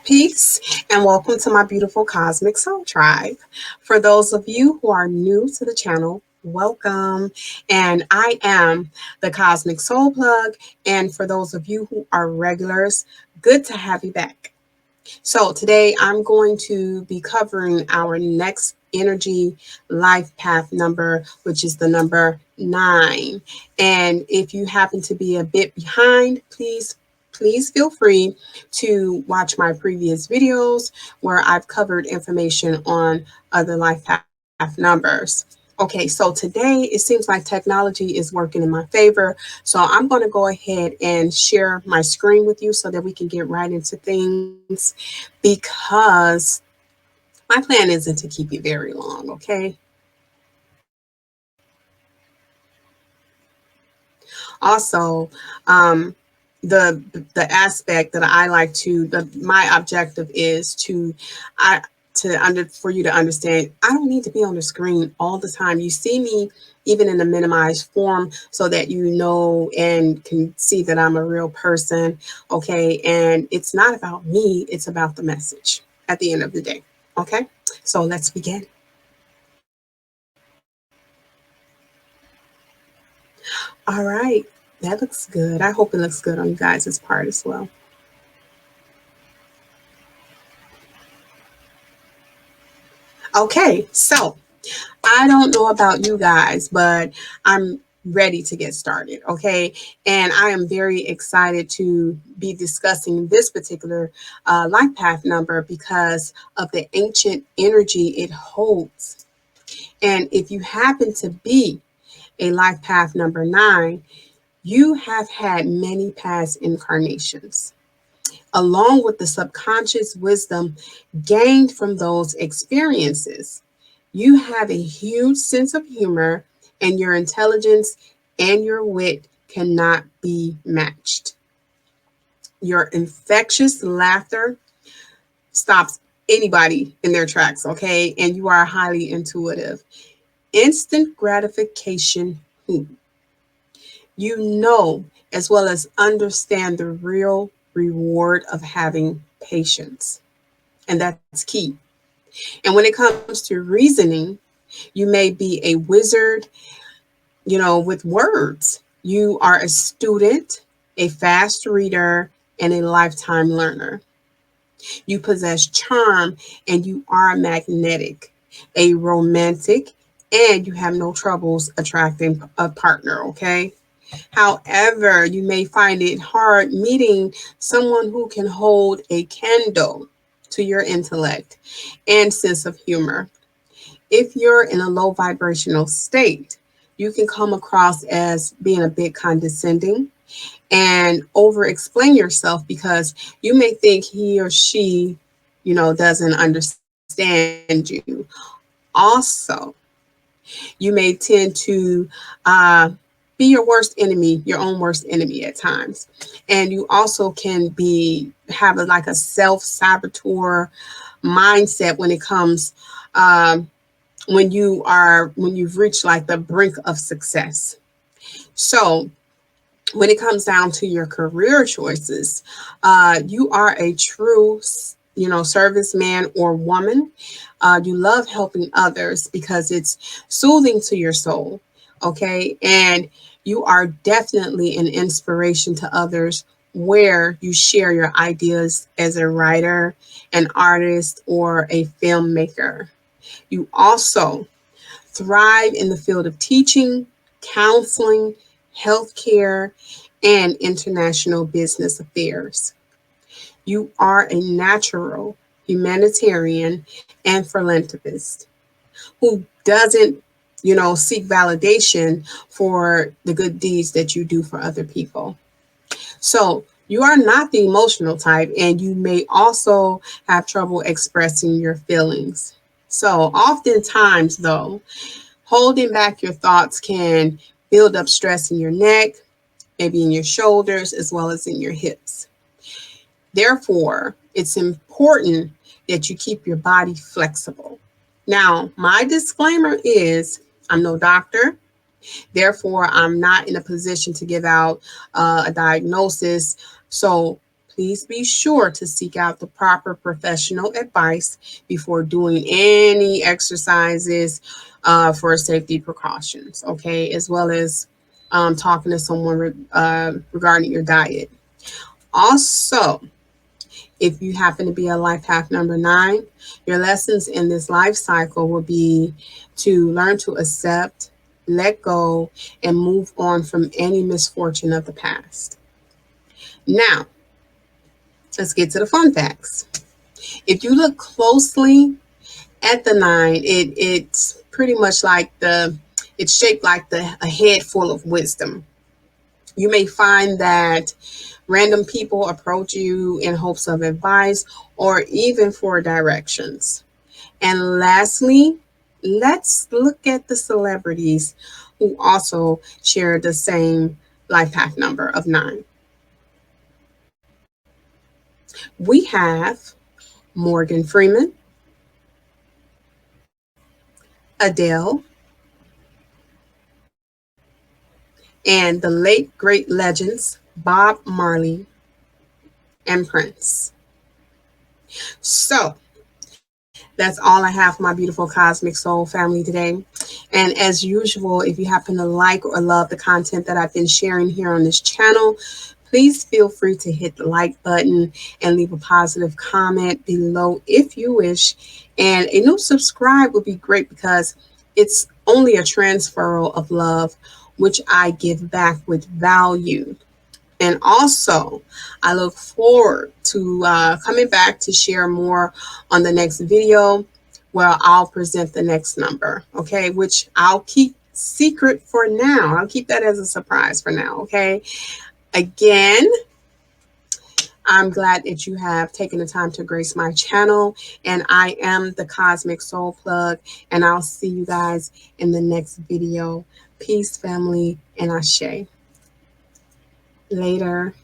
Peace and welcome to my beautiful Cosmiq Soul Tribe. For those of you who are new to the channel, welcome. And I am the Cosmiq Soul Plug. And for those of you who are regulars, good to have you back. So today I'm going to be covering our next energy life path number, which is the number 9. And if you happen to be a bit behind, please feel free to watch my previous videos where I've covered information on other life path numbers. Okay, so today it seems like technology is working in my favor. So I'm going to go ahead and share my screen with you so that we can get right into things because my plan isn't to keep you very long, okay? Also, the aspect that I like to my objective is I for you to understand I don't need to be on the screen all the time. You see me even in a minimized form so that you know and can see that I'm a real person, okay? And it's not about me, it's about the message at the end of the day, okay? So let's begin. All right, that looks good. I hope it looks good on you guys' part as well. Okay, so I don't know about you guys, but I'm ready to get started. Okay. And I am very excited to be discussing this particular life path number because of the ancient energy it holds. And if you happen to be a life path number 9, you have had many past incarnations, along with the subconscious wisdom gained from those experiences. You have a huge sense of humor, and your intelligence and your wit cannot be matched. Your infectious laughter stops anybody in their tracks, okay? And you are highly intuitive. Instant gratification, who you know as well as understand the real reward of having patience. And that's key. And when it comes to reasoning, you may be a wizard, with words. You are a student, a fast reader, and a lifetime learner. You possess charm and you are magnetic, a romantic, and you have no troubles attracting a partner, okay? However, you may find it hard meeting someone who can hold a candle to your intellect and sense of humor. If you're in a low vibrational state, you can come across as being a bit condescending and over explain yourself because you may think he or she, doesn't understand you. Also, you may tend to be your worst enemy, your own worst enemy at times. And you also can have like a self-saboteur mindset when it comes when you've reached like the brink of success. So when it comes down to your career choices, you are a true, serviceman or woman. You love helping others because it's soothing to your soul. Okay. And you are definitely an inspiration to others where you share your ideas as a writer, an artist, or a filmmaker. You also thrive in the field of teaching, counseling, healthcare, and international business affairs. You are a natural humanitarian and philanthropist who doesn't, seek validation for the good deeds that you do for other people. So you are not the emotional type, and you may also have trouble expressing your feelings. So oftentimes, though, holding back your thoughts can build up stress in your neck, maybe in your shoulders, as well as in your hips. Therefore, it's important that you keep your body flexible. Now, my disclaimer is I'm no doctor. Therefore, I'm not in a position to give out a diagnosis. So please be sure to seek out the proper professional advice before doing any exercises for safety precautions, okay, as well as talking to someone regarding your diet. Also, if you happen to be a life path number 9, your lessons in this life cycle will be to learn to accept, let go, and move on from any misfortune of the past. Now, let's get to the fun facts. If you look closely at the 9, it's pretty much like it's shaped like a head full of wisdom. You may find that random people approach you in hopes of advice or even for directions. And lastly, let's look at the celebrities who also share the same life path number of 9. We have Morgan Freeman, Adele, and the late great legends Bob Marley and Prince. So, that's all I have for my beautiful Cosmiq Soul family today. And as usual, if you happen to like or love the content that I've been sharing here on this channel, please feel free to hit the like button and leave a positive comment below if you wish. And a new subscribe would be great because it's only a transfer of love, which I give back with value. And also, I look forward to coming back to share more on the next video where I'll present the next number, okay, which I'll keep secret for now. I'll keep that as a surprise for now, okay? Again, I'm glad that you have taken the time to grace my channel, and I am the Cosmiq Soul Plug, and I'll see you guys in the next video. Peace, family, and Ashe. Later.